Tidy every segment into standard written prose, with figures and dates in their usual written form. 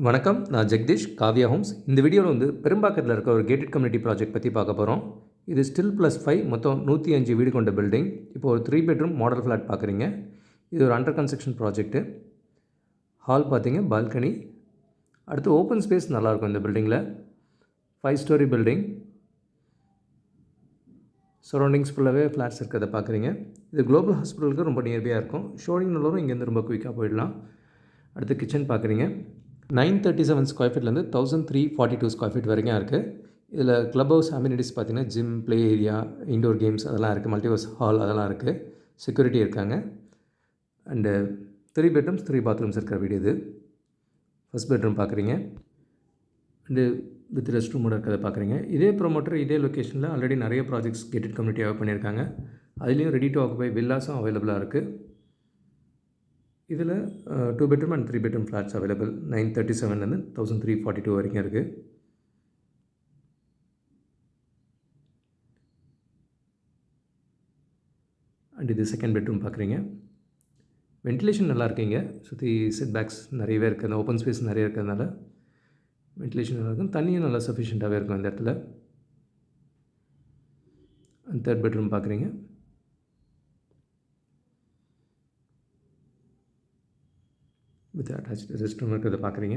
வணக்கம், நான் ஜெகதீஷ், காவ்யா ஹோம்ஸ். இந்த வீடியோவில் வந்து பெரும்பாக்கத்தில் இருக்க ஒரு கேட்டட் கம்யூனிட்டி ப்ராஜெக்ட் பற்றி பார்க்க போகிறோம். இது ஸ்டில் +5 மொத்தம் 105 வீடு கொண்ட பில்டிங். இப்போ ஒரு 3 பெட்ரூம் மாடல் ஃப்ளாட் பார்க்குறீங்க. இது ஒரு அண்டர் கன்ஸ்ட்ரக்ஷன் ப்ராஜெக்ட்டு. ஹால் பார்த்தீங்க, பால்கனி. அடுத்து ஓப்பன் ஸ்பேஸ் நல்லாயிருக்கும் இந்த பில்டிங்கில். 5 ஸ்டோரி பில்டிங். சரௌண்டிங்ஸ் ஃபுல்லாகவே ஃப்ளாட்ஸ் இருக்கிறத பார்க்குறீங்க. இது குளோபல் ஹாஸ்பிட்டலுக்கு ரொம்ப நியர்பையாக இருக்கும். ஷோரிங் நல்லவரும் இங்கேருந்து ரொம்ப குயிக்காக போயிடலாம். அடுத்து கிச்சன் பார்க்குறீங்க. 937 ஸ்கொயர் ஃபீட்லேருந்து 1342 ஸ்கொயர் ஃபீட் வரைக்கும் இருக்குது. இதில் க்ளப் ஹவுஸ் அம்யூனிட்டிஸ் பார்த்திங்கன்னா gym, play area, indoor games அதெல்லாம் இருக்குது. மல்டிவர்ஸ் ஹால் அதெல்லாம் இருக்குது. செக்யூரிட்டி இருக்காங்க. அண்டு 3 பெட்ரூம்ஸ் 3 பாத்ரூம்ஸ் இருக்கிற வீடு இது. ஃபஸ்ட் பெட்ரூம் பார்க்குறீங்க. அண்டு வித் ரெஸ்ட் ரூமோட இருக்கிறத பார்க்குறீங்க. இதே ப்ரொமோட்டர் இதே லொக்கேஷனில் ஆல்ரெடி நிறைய ப்ராஜெக்ட்ஸ் கேட்டட் கம்யூனிட்டியாக பண்ணியிருக்காங்க. அதுலேயும் ரெடி டு ஆக்குபை வில்லாஸும் அவைலபிளாக இருக்குது. இதில் 2 bedroom and 3 bedroom flats available. 937லேருந்து 1342 வரைக்கும் இருக்குது. அண்ட் இது செகண்ட் பெட்ரூம் பார்க்குறீங்க. வென்டிலேஷன் நல்லா இருக்குங்க. சுற்றி செட் பேக்ஸ் நிறையவே இருக்குது. அந்த ஓப்பன் ஸ்பேஸ் நிறைய இருக்கிறதுனால வென்டிலேஷன் நல்லா இருக்கும். தண்ணியும் நல்லா சஃபிஷியண்ட்டாகவே இருக்கும் இந்த இடத்துல. அண்ட் தேர்ட் பெட்ரூம் பார்க்குறீங்க. வித் அட்டாச் ரெஸ்ட் ரூம் இருக்கிறத பார்க்குறீங்க.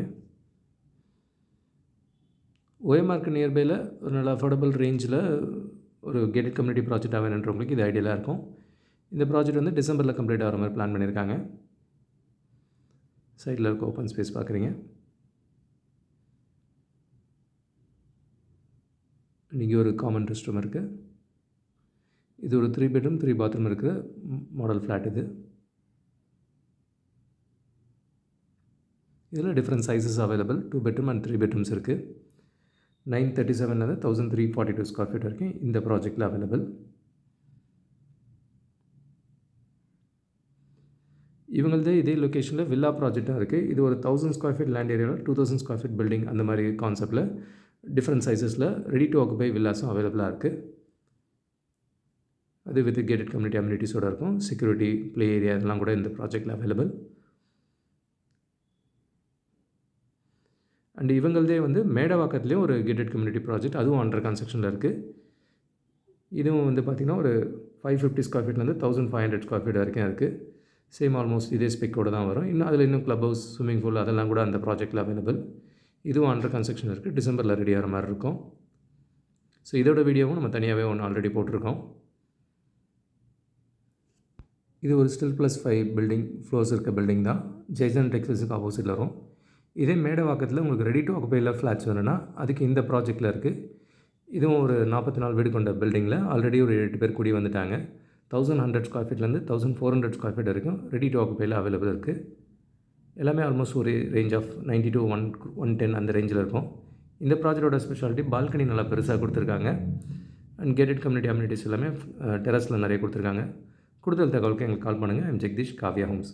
ஓஎம்ஆர்க்கு நியர்பையில் ஒரு நல்ல அஃபோர்டபுள் ரேஞ்சில் ஒரு கேட்டட் கம்யூனிட்டி ப்ராஜெக்டாக வேணுன்றவங்களுக்கு இது ஐடியலாக இருக்கும். இந்த ப்ராஜெக்ட் வந்து டிசம்பரில் கம்ப்ளீட் ஆகிற மாதிரி பிளான் பண்ணியிருக்காங்க. சைடில் இருக்க ஓப்பன் ஸ்பேஸ் பார்க்குறீங்க. இங்கே ஒரு காமன் ரெஸ்ட் ரூம் இருக்குது. இது ஒரு 3 பெட்ரூம் 3 பாத்ரூம் இருக்கிற மாடல் ஃப்ளாட் இது. இதில் different sizes available. 2 bedroom and 3 bedrooms இருக்குது. 937லேருந்து 1342 ஸ்கொயர் ஃபீட் வரைக்கும் இந்த ப்ராஜெக்டில் அவைலபிள். இவங்களது இதே லொக்கேஷனில் வில்லா ப்ராஜெக்டாக இருக்குது. இது ஒரு 1000 ஸ்கொயர் ஃபீட் லேண்ட் ஏரியாவில் 2000 ஸ்கொயர் ஃபீட் பில்டிங் அந்த மாதிரி கான்செப்டில் டிஃப்ரெண்ட் சைஸஸில் ரெடி டு ஆக்குபை வில்லாஸும் அவைலபிளாக இருக்குது. அது வித் கேட்டட் கம்யூனிட்டி அம்யூனிட்டிஸோடு இருக்கும். செக்யூரிட்டி, ப்ளே ஏரியா இதெல்லாம் கூட இந்த ப்ராஜெக்டில் அவைலபிள். அண்ட் இவங்களதே வந்து மேடவாக்கத்துலேயும் ஒரு கேட்டட் கம்யூனிட்டி ப்ராஜெக்ட், அதுவும் அண்டர் கன்ஸ்ட்ரக்ஷனில் இருக்குது. இதுவும் வந்து பார்த்திங்கன்னா ஒரு 550 ஸ்கொயர் ஃபீட்லேருந்து 1500 ஸ்கொயர் ஃபீட் வரைக்கும் இருக்குது. சேம் ஆல்மோஸ்ட் இதே ஸ்பெக்கோடு தான் வரும். அதில் இன்னும் க்ளப் ஹவுஸ், ஸ்விம்மிங் பூல் அதெல்லாம் கூட அந்த ப்ராஜெக்டில் அவைலபிள். இதுவும் அண்டர் கன்ஸ்ட்ரக்ஷன் இருக்குது. டிசம்பரில் ரெடி ஆகிற மாதிரி இருக்கும். ஸோ இதோட வீடியோவும் நம்ம தனியாகவே ஒன்று ஆல்ரெடி போட்டிருக்கோம். இது ஒரு ஸ்டில் +5 பில்டிங், ஃப்ளோர்ஸ் இருக்க பில்டிங் தான். ஜெய்சன் டெக்ஸ்டைல்ஸுக்கு ஆப்போசிட்டில் வரும். இதே மேடவாக்கத்தில் உங்களுக்கு ரெடி டு ஆக்குபையில் ஃப்ளாட்ஸ் வேணும்னா அதுக்கு இந்த ப்ராஜெக்டில் இருக்குது. இதுவும் ஒரு 44 வீடு கொண்ட பில்டிங்கில் ஆல்ரெடி ஒரு 8 பேர் கூடி வந்துட்டாங்க. 1100 ஸ்கொயர் ஃபீட்லேருந்து 1400 ஸ்கொயர் ஃபீட் வரைக்கும் ரெடி டு ஆக்குபையில் அவைலபிள் இருக்குது. எல்லாமே ஆல்மோஸ்ட் ஒரு ரேஞ்ச் ஆஃப் 90 to 110 அந்த ரேஞ்சில் இருக்கும். இந்த ப்ராஜெக்டோட ஸ்பெஷாலிட்டி பால்கனி நல்லா பெருசாக கொடுத்துருக்காங்க. அண்ட் கேட்டட் கம்யூனிட்டி அம்யூனிட்டிஸ் எல்லாமே டெரஸில் நிறைய கொடுத்துருக்காங்க. கூடுதல் தகவலுக்கு எங்களுக்கு கால் பண்ணுங்கள். I'm Jagadeesh, Kavya Homes.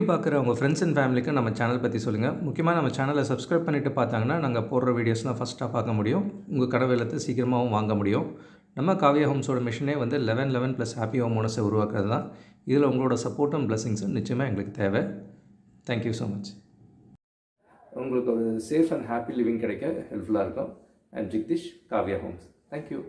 பார்க்குற உங்கள் ஃப்ரெண்ட்ஸ் அண்ட் ஃபேமிலிக்கு நம்ம சேனல் பற்றி சொல்லுங்கள். முக்கியமாக நம்ம சேனலை சப்ஸ்கிரைப் பண்ணிவிட்டு பார்த்தாங்கன்னா நாங்கள் போடுற வீடியோஸ்லாம் ஃபஸ்ட்டாக பார்க்க முடியும். உங்கள் கனவு இல்லத்தை சீக்கிரமாகவும் வாங்க முடியும். நம்ம காவ்யா ஹோம்ஸோட மிஷனே வந்து 11 + ஹாப்பி ஹோம் ஓனர்ஸை உருவாக்குறது தான். இதில் உங்களோட சப்போர்ட்டும் பிளஸிங்ஸும் நிச்சயமாக எங்களுக்கு தேவை. Thank you so much. உங்களுக்கு ஒரு சேஃப் அண்ட் ஹாப்பி லிவிங் கிடைக்க ஹெல்ப்ஃபுல்லாக இருக்கும். I'm Jagadeesh, Kavya Homes. Thank you.